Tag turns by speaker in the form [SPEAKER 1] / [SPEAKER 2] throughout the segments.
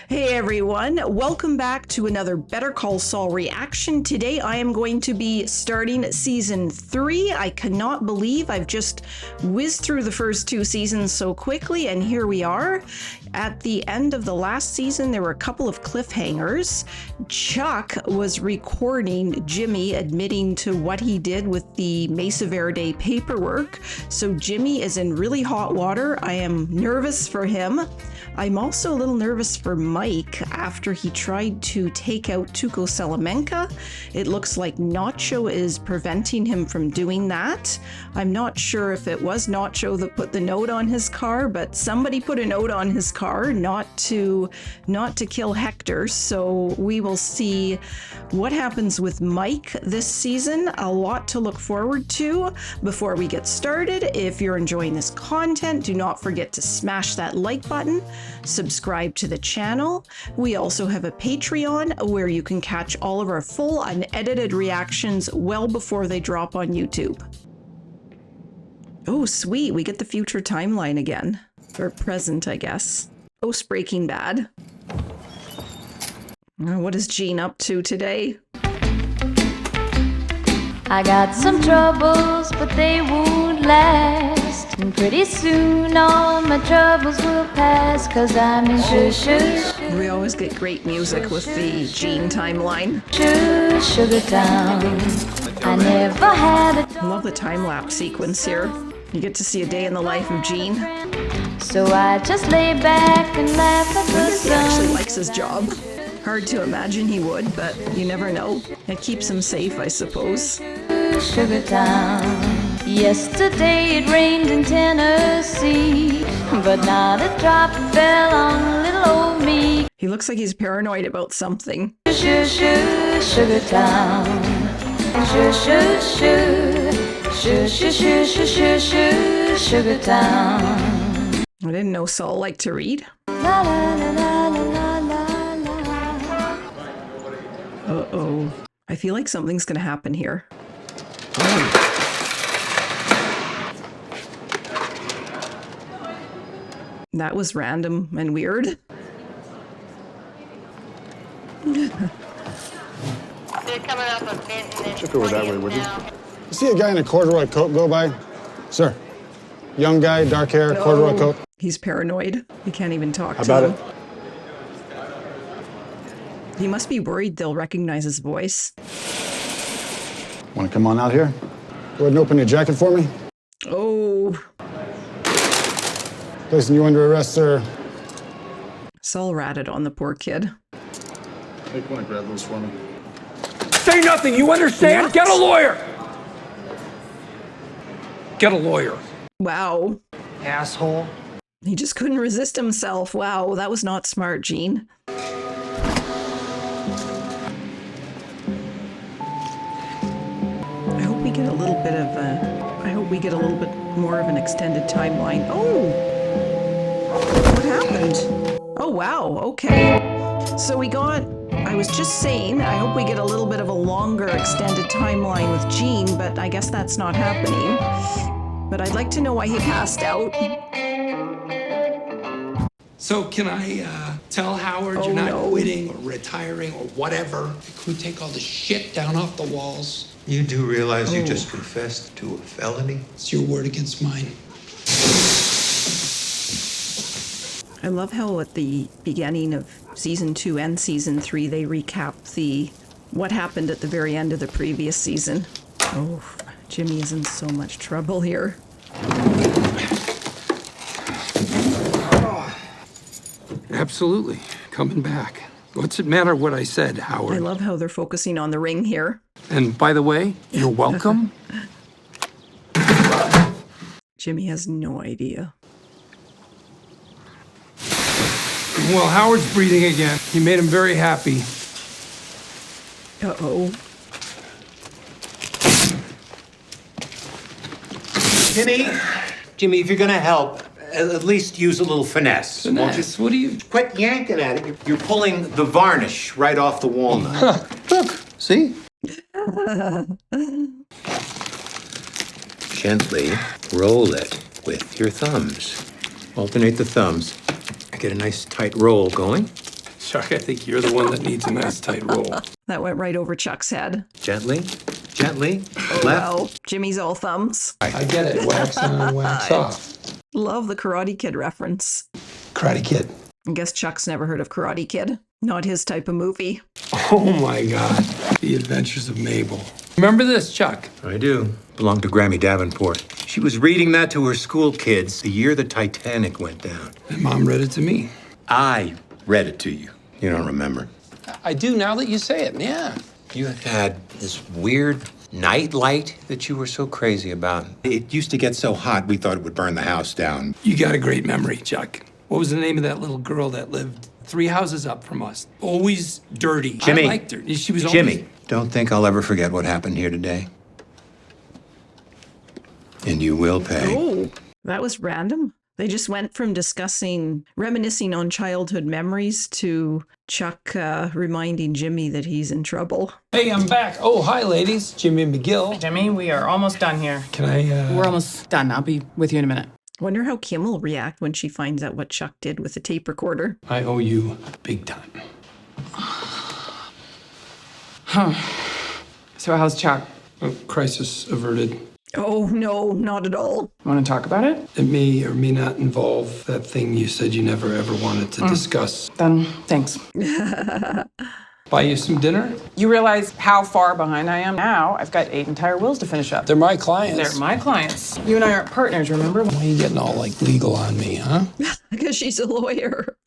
[SPEAKER 1] Hey everyone, welcome back to another Better Call Saul reaction. Today I am going to be starting season 3. I cannot believe I've just whizzed through the first 2 seasons so quickly, and here we are. At the end of the last season, there were a couple of cliffhangers. Chuck was recording Jimmy admitting to what he did with the Mesa Verde paperwork. So Jimmy is in really hot water. I am nervous for him. I'm also a little nervous for Mike after he tried to take out Tuco Salamanca. It looks like Nacho is preventing him from doing that. I'm not sure if it was Nacho that put the note on his car, but somebody put a note on his car not to kill Hector. So we will see what happens with Mike this season. A lot to look forward to. Before we get started, if you're enjoying this content, do not forget to smash that like button. Subscribe to the channel. We also have a Patreon where you can catch all of our full unedited reactions well before they drop on YouTube. Oh, sweet. We get the future timeline again. Or present, I guess. Post Breaking Bad. What is Gene up to today?
[SPEAKER 2] I got some troubles, but they won't last. And pretty soon all my troubles will pass, 'cause I'm in shush.
[SPEAKER 1] We always get great music with the Gene timeline.
[SPEAKER 2] Sugar Town. I never had a
[SPEAKER 1] I love the time-lapse sequence here. You get to see a day in the life of Gene.
[SPEAKER 2] so I just lay back and laugh at
[SPEAKER 1] I
[SPEAKER 2] the
[SPEAKER 1] guess he actually
[SPEAKER 2] sun.
[SPEAKER 1] likes his job. Hard to imagine he would, but you never know. It keeps him safe, I suppose.
[SPEAKER 2] Sugar Town. Yesterday it rained in Tennessee, but not a drop fell on little old me.
[SPEAKER 1] He looks like he's paranoid about something.
[SPEAKER 2] Sugar Town. Sugar Town.
[SPEAKER 1] I didn't know Saul liked to read.
[SPEAKER 2] La la la la la la la.
[SPEAKER 1] Uh-oh. I feel like something's gonna happen here. That was random and weird.
[SPEAKER 3] They're coming up a bit.
[SPEAKER 4] Check over that way, would you? You see a guy in a corduroy coat go by? Sir. Young guy, dark hair, corduroy coat.
[SPEAKER 1] He's paranoid. He can't even talk
[SPEAKER 4] How
[SPEAKER 1] to
[SPEAKER 4] about
[SPEAKER 1] them.
[SPEAKER 4] it?
[SPEAKER 1] He must be worried they'll recognize his voice.
[SPEAKER 4] Want to come on out here? Go ahead and open your jacket for me.
[SPEAKER 1] Oh,
[SPEAKER 4] Placing you under arrest, sir.
[SPEAKER 1] Saul ratted on the poor kid.
[SPEAKER 4] Hey, come on, grab those for me.
[SPEAKER 5] Say nothing, you understand?
[SPEAKER 1] What?
[SPEAKER 5] Get a lawyer! Get a lawyer.
[SPEAKER 1] Wow.
[SPEAKER 5] Asshole.
[SPEAKER 1] He just couldn't resist himself. Wow, that was not smart, Gene. I hope we get a little bit of I hope we get a little bit more of an extended timeline. Oh! What happened? Oh, wow, okay. So we got, I was just saying, I hope we get a little bit of a longer extended timeline with Gene, but I guess that's not happening. But I'd like to know why he passed out.
[SPEAKER 6] So can I tell Howard you're not
[SPEAKER 1] no.
[SPEAKER 6] quitting or retiring or whatever? Can we take all the shit down off the walls?
[SPEAKER 7] You do realize you just confessed to a felony?
[SPEAKER 6] It's your word against mine.
[SPEAKER 1] I love how at the beginning of season 2 and season 3 they recap what happened at the very end of the previous season. Oh, Jimmy is in so much trouble here.
[SPEAKER 5] Absolutely. Coming back. What's it matter what I said, Howard?
[SPEAKER 1] I love how they're focusing on the ring here.
[SPEAKER 5] And by the way, you're welcome.
[SPEAKER 1] Jimmy has no idea.
[SPEAKER 5] Well, Howard's breathing again. He made him very happy.
[SPEAKER 1] Uh-oh.
[SPEAKER 8] Jimmy, if you're gonna help, at least use a little finesse. Won't you?
[SPEAKER 6] Finesse? What do you...
[SPEAKER 8] Quit yanking at it. You're pulling the varnish right off the walnut. Look, see? Gently roll it with your thumbs. Alternate the thumbs. Get a nice tight roll going.
[SPEAKER 5] Chuck, I think you're the one that needs a nice tight roll.
[SPEAKER 1] That went right over Chuck's head.
[SPEAKER 8] Gently, gently, left.
[SPEAKER 1] Well, Jimmy's all thumbs.
[SPEAKER 5] I get it. Wax on, wax off.
[SPEAKER 1] Love the Karate Kid reference.
[SPEAKER 5] Karate Kid.
[SPEAKER 1] I guess Chuck's never heard of Karate Kid. Not his type of movie.
[SPEAKER 5] Oh my God. The Adventures of Mabel. Remember this, Chuck?
[SPEAKER 8] I do. Belonged to Grammy Davenport. She was reading that to her school kids the year the Titanic went down.
[SPEAKER 5] And Mom read it to me.
[SPEAKER 8] I read it to you. You don't remember.
[SPEAKER 5] I do now that you say it, yeah.
[SPEAKER 8] You had this weird night light that you were so crazy about. It used to get so hot we thought it would burn the house down.
[SPEAKER 5] You got a great memory, Chuck. What was the name of that little girl that lived 3 houses up from us? Always dirty.
[SPEAKER 8] Jimmy.
[SPEAKER 5] I liked her. She was
[SPEAKER 8] Jimmy, don't think I'll ever forget what happened here today. And you will pay.
[SPEAKER 1] Oh, that was random. They just went from reminiscing on childhood memories to Chuck reminding Jimmy that he's in trouble.
[SPEAKER 5] Hey, I'm back. Oh, hi, ladies. Jimmy McGill.
[SPEAKER 9] Jimmy, we are almost done here.
[SPEAKER 5] Can I,
[SPEAKER 9] We're almost done. I'll be with you in a minute.
[SPEAKER 1] Wonder how Kim will react when she finds out what Chuck did with the tape recorder.
[SPEAKER 5] I owe you big time.
[SPEAKER 9] So how's Chuck?
[SPEAKER 5] Oh, crisis averted.
[SPEAKER 1] Oh, no, not at all.
[SPEAKER 9] Want to talk about it?
[SPEAKER 5] It may or may not involve that thing you said you never ever wanted to discuss.
[SPEAKER 9] Then thanks.
[SPEAKER 5] Buy you some dinner?
[SPEAKER 9] You realize how far behind I am now? I've got 8 entire wills to finish up.
[SPEAKER 5] They're my clients.
[SPEAKER 9] They're my clients. You and I aren't partners, remember?
[SPEAKER 5] Why are you getting all, like, legal on me, huh?
[SPEAKER 1] Because she's a lawyer.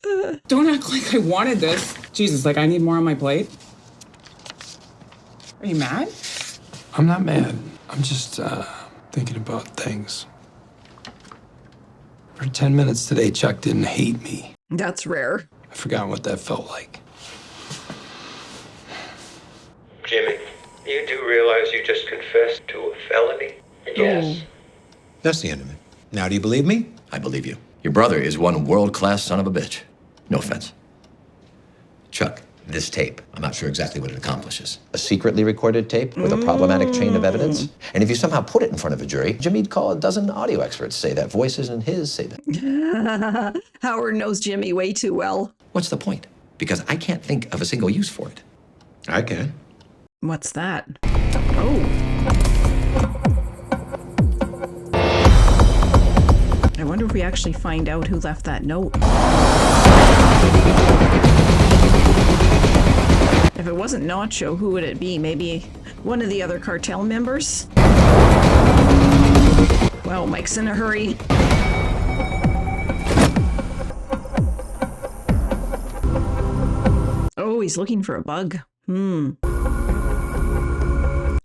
[SPEAKER 9] Don't act like I wanted this. Jesus, like I need more on my plate. Are you mad?
[SPEAKER 5] I'm not mad. I'm just, thinking about things. For 10 minutes today, Chuck didn't hate me.
[SPEAKER 1] That's rare.
[SPEAKER 5] I forgot what that felt like.
[SPEAKER 7] Jimmy, you do realize you just confessed to a felony?
[SPEAKER 3] Yes.
[SPEAKER 8] That's the end of it. Now, do you believe me?
[SPEAKER 10] I believe you. Your brother is one world-class son of a bitch. No offense. Chuck, this tape, I'm not sure exactly what it accomplishes. A secretly recorded tape with a problematic chain of evidence? And if you somehow put it in front of a jury, Jimmy'd call a dozen audio experts, say that voice isn't his, say that.
[SPEAKER 1] Howard knows Jimmy way too well.
[SPEAKER 10] What's the point? Because I can't think of a single use for it.
[SPEAKER 8] I can.
[SPEAKER 1] What's that? Oh. I wonder if we actually find out who left that note. If it wasn't Nacho, who would it be? Maybe one of the other cartel members? Wow, Mike's in a hurry. Oh, he's looking for a bug.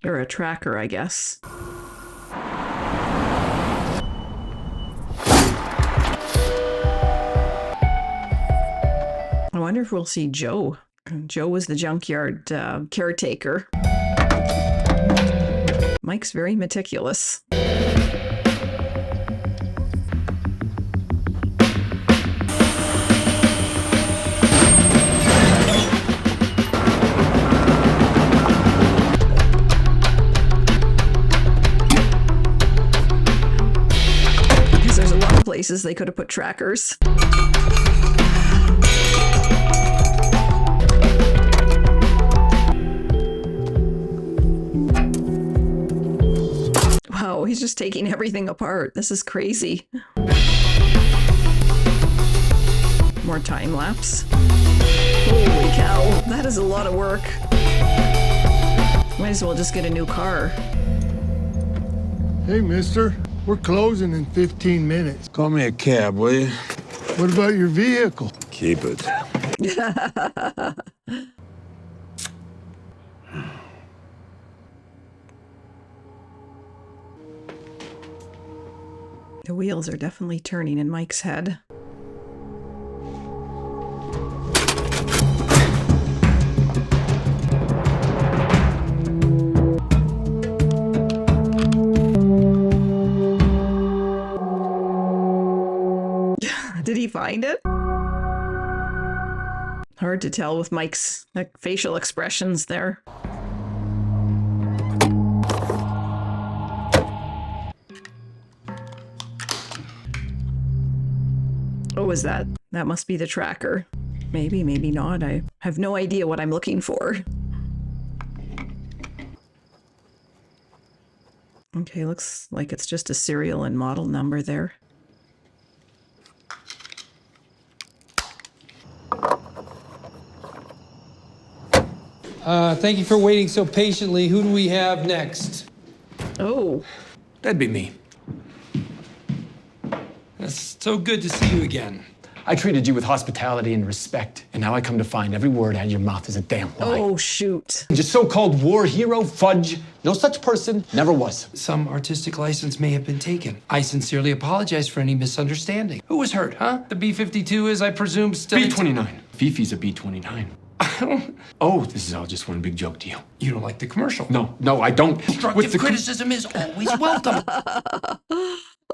[SPEAKER 1] Or a tracker, I guess. I wonder if we'll see Joe. Joe was the junkyard caretaker. Mike's very meticulous. Because there's a lot of places they could have put trackers. Wow, he's just taking everything apart. This is crazy. More time lapse. Holy cow, that is a lot of work. Might as well just get a new car.
[SPEAKER 11] Hey, mister, we're closing in 15 minutes.
[SPEAKER 12] Call me a cab, will you?
[SPEAKER 11] What about your vehicle?
[SPEAKER 12] Keep it.
[SPEAKER 1] The wheels are definitely turning in Mike's head. Did he find it? Hard to tell with Mike's facial expressions there. Oh, is that? That must be the tracker. Maybe, maybe not. I have no idea what I'm looking for. Okay, looks like it's just a serial and model number there.
[SPEAKER 5] Thank you for waiting so patiently. Who do we have next?
[SPEAKER 1] Oh.
[SPEAKER 5] That'd be me. It's so good to see you again.
[SPEAKER 12] I treated you with hospitality and respect, and now I come to find every word out of your mouth is a damn lie.
[SPEAKER 1] Oh, shoot.
[SPEAKER 12] Your so-called war hero, fudge. No such person, never was.
[SPEAKER 5] Some artistic license may have been taken. I sincerely apologize for any misunderstanding. Who was hurt, huh? The B-52 is, I presume, still...
[SPEAKER 12] B-29. Fifi's a B-29. Oh, this is all just one big joke to you.
[SPEAKER 5] You don't like the commercial?
[SPEAKER 12] No, I don't.
[SPEAKER 5] Constructive criticism is always welcome.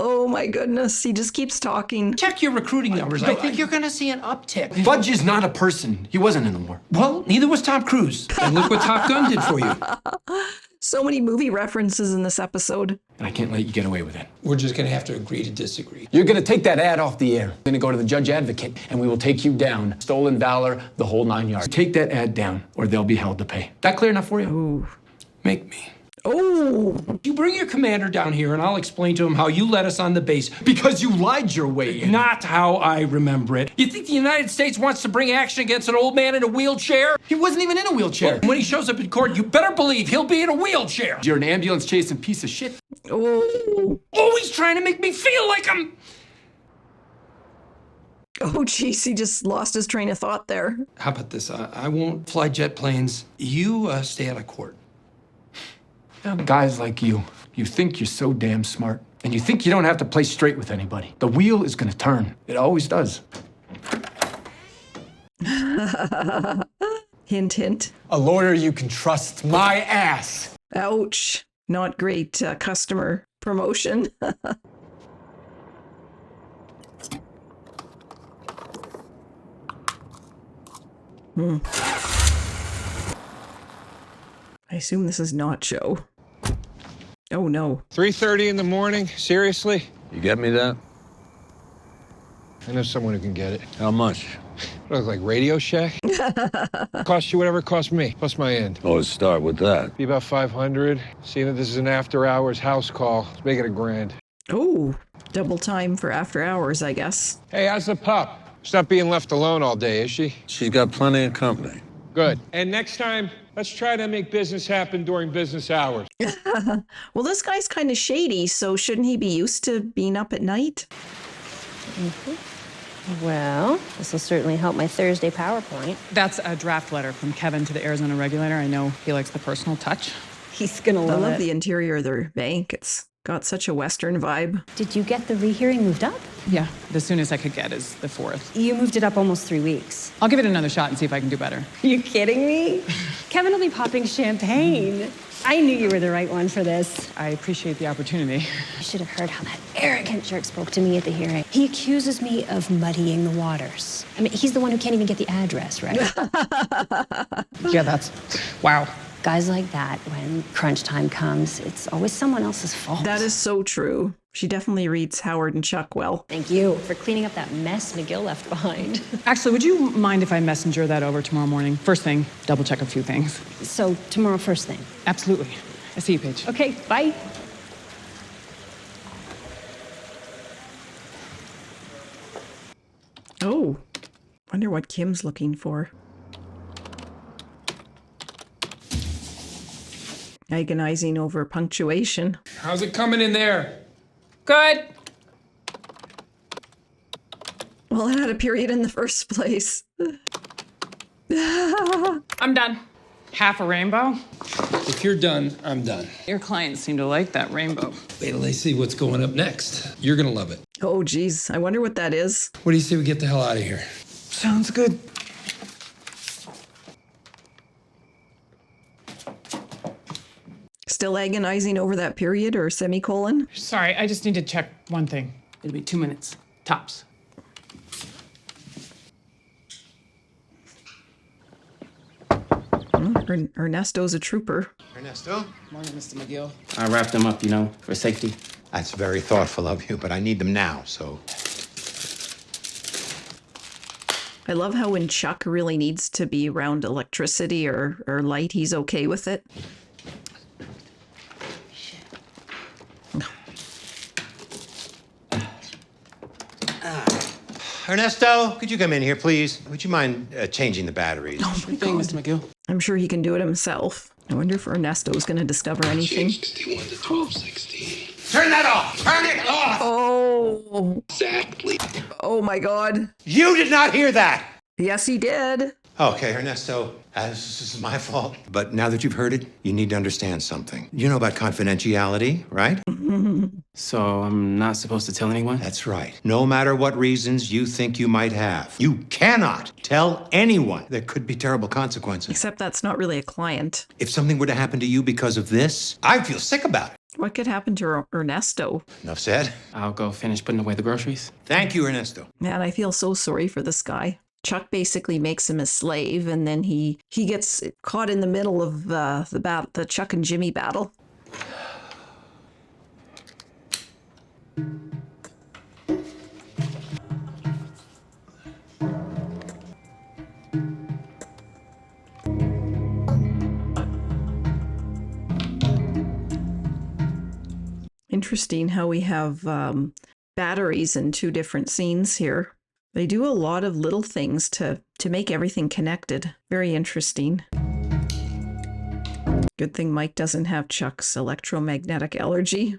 [SPEAKER 1] Oh my goodness, he just keeps talking.
[SPEAKER 5] Check your recruiting numbers. I think you're gonna see an uptick.
[SPEAKER 12] Fudge is not a person. He wasn't in the war.
[SPEAKER 5] Well, neither was Tom Cruise. And look what Top Gun did for you.
[SPEAKER 1] So many movie references in this episode.
[SPEAKER 12] And I can't let you get away with it.
[SPEAKER 5] We're just gonna have to agree to disagree.
[SPEAKER 12] You're gonna take that ad off the air. You're gonna go to the judge advocate, and we will take you down. Stolen valor, the whole 9 yards. Take that ad down, or they'll be held to pay.
[SPEAKER 5] That clear enough for you?
[SPEAKER 1] Ooh.
[SPEAKER 5] Make me.
[SPEAKER 1] Oh.
[SPEAKER 5] You bring your commander down here and I'll explain to him how you let us on the base.
[SPEAKER 12] Because you lied your way in.
[SPEAKER 5] Not how I remember it. You think the United States wants to bring action against an old man in a wheelchair?
[SPEAKER 12] He wasn't even in a wheelchair.
[SPEAKER 5] Well, when he shows up in court, you better believe he'll be in a wheelchair.
[SPEAKER 12] You're an ambulance chasing piece of shit.
[SPEAKER 1] Oh.
[SPEAKER 5] Always trying to make me feel like I'm...
[SPEAKER 1] Oh, geez, he just lost his train of thought there.
[SPEAKER 5] How about this? I won't fly jet planes. You stay out of court.
[SPEAKER 12] You know, guys like you think you're so damn smart, and you think you don't have to play straight with anybody. The wheel is gonna turn. It always does.
[SPEAKER 1] Hint, hint.
[SPEAKER 12] A lawyer you can trust my ass.
[SPEAKER 1] Ouch. Not great customer promotion. I assume this is not show. Oh no.
[SPEAKER 13] 3:30 in the morning? Seriously?
[SPEAKER 14] You get me that?
[SPEAKER 13] I know someone who can get it.
[SPEAKER 14] How much?
[SPEAKER 13] What, look like Radio Shack? Cost you whatever it cost me, plus my end.
[SPEAKER 14] Oh, let's start with that.
[SPEAKER 13] Be about 500. Seeing that this is an after-hours house call, let's make it $1,000.
[SPEAKER 1] Oh, double time for after hours, I guess.
[SPEAKER 13] Hey, how's the pup? She's not being left alone all day, is she?
[SPEAKER 14] She's got plenty of company.
[SPEAKER 13] Good. And next time, let's try to make business happen during business hours.
[SPEAKER 1] Well, this guy's kind of shady, so shouldn't he be used to being up at night?
[SPEAKER 15] Well, this will certainly help my Thursday PowerPoint.
[SPEAKER 9] That's a draft letter from Kevin to the Arizona regulator. I know he likes the personal touch.
[SPEAKER 15] He's gonna love it.
[SPEAKER 1] I love the interior of their bank. It's got such a Western vibe.
[SPEAKER 15] Did you get the rehearing moved up?
[SPEAKER 9] Yeah, the soonest I could get is the 4th.
[SPEAKER 15] You moved it up almost 3 weeks.
[SPEAKER 9] I'll give it another shot and see if I can do better.
[SPEAKER 15] You kidding me? Kevin will be popping champagne. I knew you were the right one for this.
[SPEAKER 9] I appreciate the opportunity.
[SPEAKER 15] You should have heard how that arrogant jerk spoke to me at the hearing. He accuses me of muddying the waters. I mean, he's the one who can't even get the address right.
[SPEAKER 9] Yeah, that's... wow.
[SPEAKER 15] Guys like that, when crunch time comes, it's always someone else's fault.
[SPEAKER 1] That is so true. She definitely reads Howard and Chuck well.
[SPEAKER 15] Thank you for cleaning up that mess McGill left behind.
[SPEAKER 9] Actually, would you mind if I messenger that over tomorrow morning? First thing, double check a few things.
[SPEAKER 15] So tomorrow first thing?
[SPEAKER 9] Absolutely. I see you, Paige.
[SPEAKER 15] Okay, bye.
[SPEAKER 1] Oh, wonder what Kim's looking for. Agonizing over punctuation.
[SPEAKER 5] How's it coming in there?
[SPEAKER 9] Good.
[SPEAKER 1] Well, it had a period in the first place.
[SPEAKER 9] I'm done. Half a rainbow?
[SPEAKER 5] If you're done, I'm done.
[SPEAKER 9] Your clients seem to like that rainbow.
[SPEAKER 5] Wait till they see what's going up next. You're gonna love it.
[SPEAKER 1] Oh, geez. I wonder what that is.
[SPEAKER 5] What do you say we get the hell out of here?
[SPEAKER 9] Sounds good.
[SPEAKER 1] Still agonizing over that period or semicolon?
[SPEAKER 9] Sorry, I just need to check one thing. It'll be 2 minutes, tops.
[SPEAKER 1] Ernesto's a trooper.
[SPEAKER 8] Ernesto?
[SPEAKER 16] Morning, Mr. McGill. I wrapped them up, for safety.
[SPEAKER 8] That's very thoughtful of you, but I need them now, so...
[SPEAKER 1] I love how when Chuck really needs to be around electricity or light, he's okay with it.
[SPEAKER 8] Ernesto, could you come in here, please? Would you mind changing the batteries?
[SPEAKER 1] Oh my
[SPEAKER 16] Thing,
[SPEAKER 1] God.
[SPEAKER 16] Mr. McGill.
[SPEAKER 1] I'm sure he can do it himself. I wonder if Ernesto's going to discover anything.
[SPEAKER 6] 61 to 1216.
[SPEAKER 8] Turn that off! Turn it off!
[SPEAKER 1] Oh.
[SPEAKER 6] Exactly.
[SPEAKER 1] Oh my God.
[SPEAKER 8] You did not hear that!
[SPEAKER 1] Yes, he did.
[SPEAKER 8] Okay, Ernesto, this is my fault. But now that you've heard it, you need to understand something. You know about confidentiality, right?
[SPEAKER 16] So I'm not supposed to tell anyone?
[SPEAKER 8] That's right. No matter what reasons you think you might have, you cannot tell anyone. There could be terrible consequences.
[SPEAKER 1] Except that's not really a client.
[SPEAKER 8] If something were to happen to you because of this, I'd feel sick about it.
[SPEAKER 1] What could happen to Ernesto?
[SPEAKER 8] Enough said.
[SPEAKER 16] I'll go finish putting away the groceries.
[SPEAKER 8] Thank you, Ernesto.
[SPEAKER 1] Man, I feel so sorry for this guy. Chuck basically makes him a slave, and then he gets caught in the middle of the Chuck and Jimmy battle. Interesting how we have batteries in two different scenes here. They do a lot of little things to make everything connected. Very interesting. Good thing Mike doesn't have Chuck's electromagnetic allergy.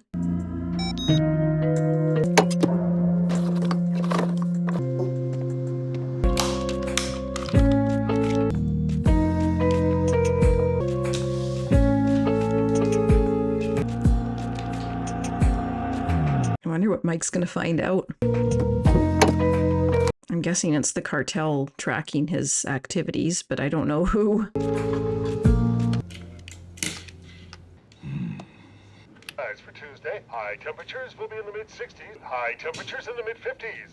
[SPEAKER 1] I wonder what Mike's going to find out. I'm guessing it's the cartel tracking his activities, but I don't know who.
[SPEAKER 17] For Tuesday, high temperatures will be in the mid-60s, high temperatures in the mid-50s.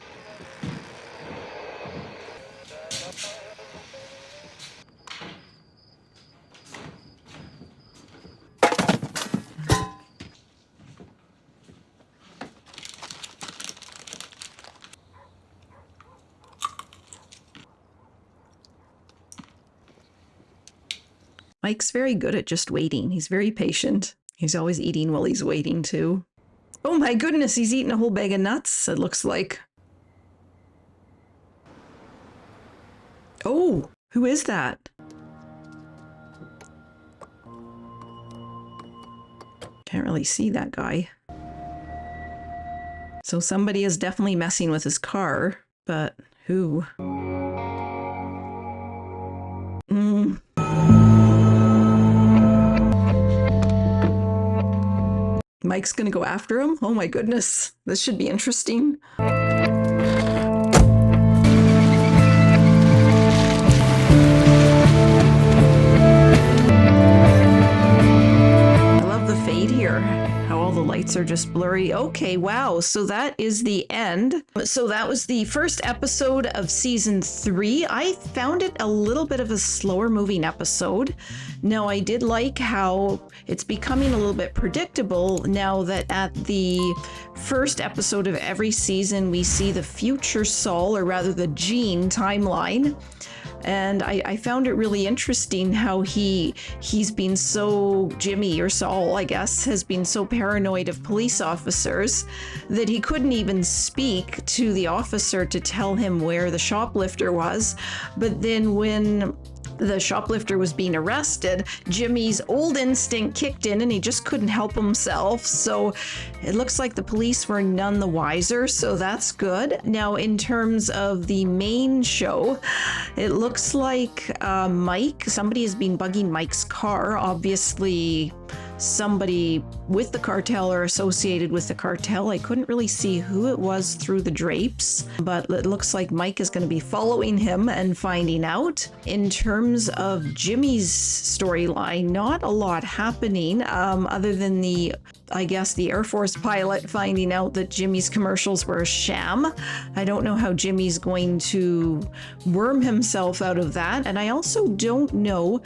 [SPEAKER 1] Mike's very good at just waiting. He's very patient. He's always eating while he's waiting, too. Oh my goodness, he's eating a whole bag of nuts, it looks like. Oh, who is that? Can't really see that guy. So somebody is definitely messing with his car, but who? Mike's gonna go after him? Oh my goodness, this should be interesting. I love the fade here, how all the lights are just blurry. Okay, wow, so that is the end. So that was the first episode of season 3. I found it a little bit of a slower moving episode. Now, I did like how it's becoming a little bit predictable now that at the first episode of every season, we see the future Saul, or rather the Gene timeline. And I found it really interesting how he's been so, Jimmy or Saul, I guess, has been so paranoid of police officers that he couldn't even speak to the officer to tell him where the shoplifter was. But then when the shoplifter was being arrested, Jimmy's old instinct kicked in and he just couldn't help himself. So it looks like the police were none the wiser, so that's good. Now, in terms of the main show, it looks like somebody has been bugging Mike's car. Obviously, somebody with the cartel or associated with the cartel. I couldn't really see who it was through the drapes, but it looks like Mike is going to be following him and finding out. In terms of Jimmy's storyline, not a lot happening other than the Air Force pilot finding out that Jimmy's commercials were a sham. I don't know how Jimmy's going to worm himself out of that. And I also don't know,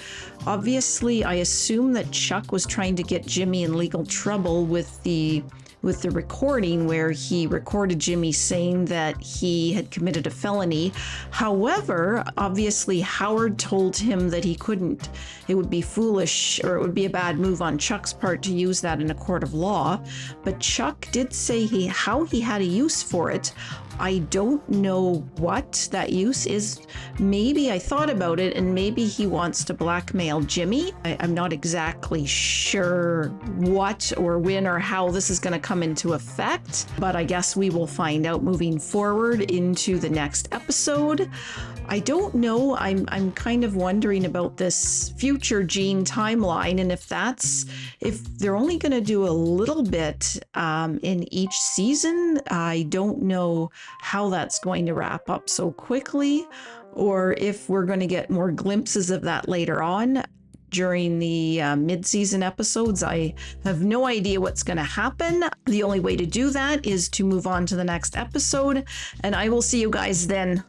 [SPEAKER 1] obviously, I assume that Chuck was trying to get Jimmy in legal trouble with the with the recording where he recorded Jimmy saying that he had committed a felony. However, obviously Howard told him that he couldn't. It would be foolish, or it would be a bad move on Chuck's part to use that in a court of law. But Chuck did say how he had a use for it. I don't know what that use is. Maybe I thought about it, and maybe he wants to blackmail Jimmy. I'm not exactly sure what or when or how this is going to come into effect, but I guess we will find out moving forward into the next episode. I don't know. I'm kind of wondering about this future Gene timeline, and if they're only going to do a little bit in each season. I don't know how that's going to wrap up so quickly, or if we're going to get more glimpses of that later on during the mid-season episodes. I have no idea what's going to happen. The only way to do that is to move on to the next episode, and I will see you guys then.